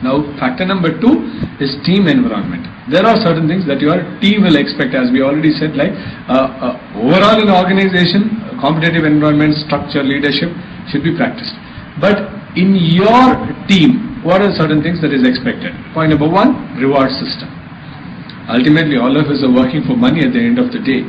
Now, factor number 2 is team environment. There are certain things that your team will expect, as we already said, like overall in organization, competitive environment, structure, leadership should be practiced. But in your team, what are certain things that is expected? Point number 1, reward system. Ultimately, all of us are working for money at the end of the day.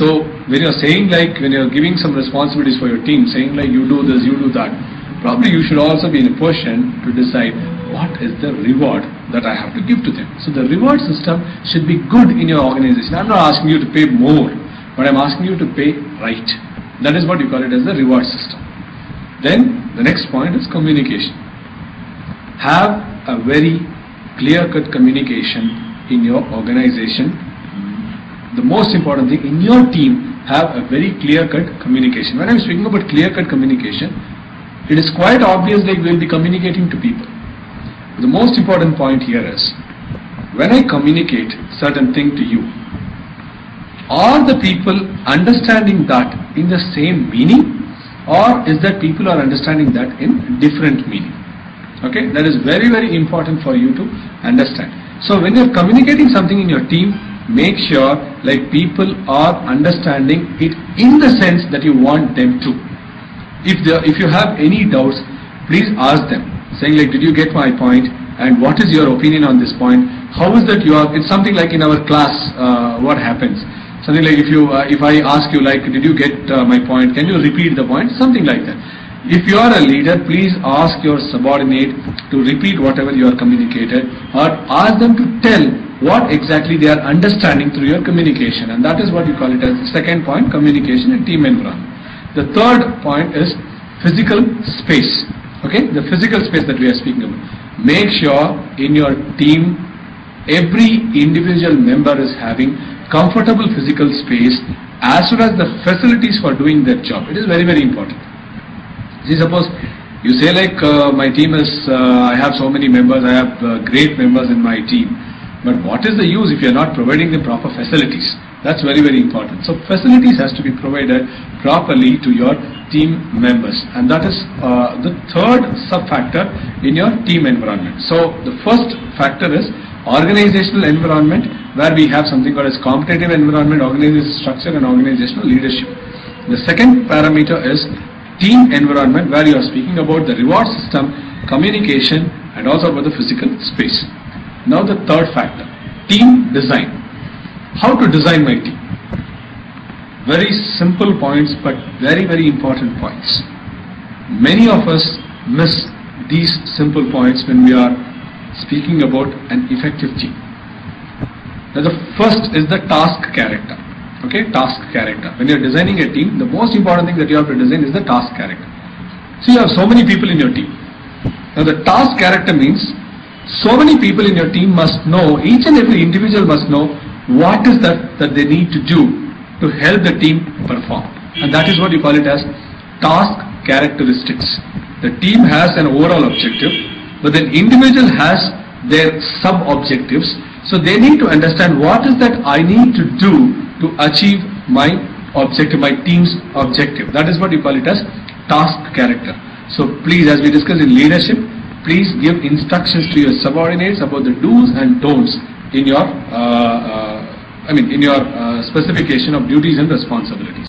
So when you're saying, like, when you're giving some responsibilities for your team, saying like you do this, you do that, probably you should also be in a position to decide what is the reward that I have to give to them. So the reward system should be good in your organization. I'm not asking you to pay more, but I'm asking you to pay right. That is what you call it as the reward system. Then the next point is communication. Have a very clear-cut communication in your organization. The most important thing, in your team, have a very clear-cut communication. When I'm speaking about clear-cut communication, it is quite obvious that we'll be communicating to people. The most important point here is, when I communicate certain thing to you, are the people understanding that in the same meaning, or is that people are understanding that in different meaning? Okay, that is very, very important for you to understand. So when you're communicating something in your team, make sure like people are understanding it in the sense that you want them to. If you have any doubts, please ask them, saying like, did you get my point, and what is your opinion on this point? How is that you are? It's something like in our class, what happens? Something like if I ask you like, did you get my point? Can you repeat the point? Something like that. If you are a leader, please ask your subordinate to repeat whatever you are communicated, or ask them to tell what exactly they are understanding through your communication, and that is what you call it as the second point, communication and team environment. The third point is physical space. Okay, the physical space that we are speaking about. Make sure in your team, every individual member is having comfortable physical space as well as the facilities for doing their job. It is very, very important. See, suppose you say like my team is, I have so many members, I have great members in my team, but what is the use if you are not providing the proper facilities? That's very, very important. So facilities has to be provided properly to your team members, and that is the third sub-factor in your team environment. So the first factor is organizational environment, where we have something called as competitive environment, organizational structure and organizational leadership. The second parameter is team environment, where you are speaking about the reward system, communication, and also about the physical space. Now the third factor, team design. How to design my team? Very simple points, but very, very important points. Many of us miss these simple points when we are speaking about an effective team. Now the first is the task character. Okay, task character. When you are designing a team, the most important thing that you have to design is the task character. So you have so many people in your team. Now the task character means so many people in your team must know, each and every individual must know what is that they need to do to help the team perform. And that is what you call it as task characteristics. The team has an overall objective, but the individual has their sub-objectives. So they need to understand what is that I need to do to achieve my objective, my team's objective. That is what you call it as task character. So please, as we discussed in leadership, please give instructions to your subordinates about the do's and don'ts in your, in your specification of duties and responsibilities.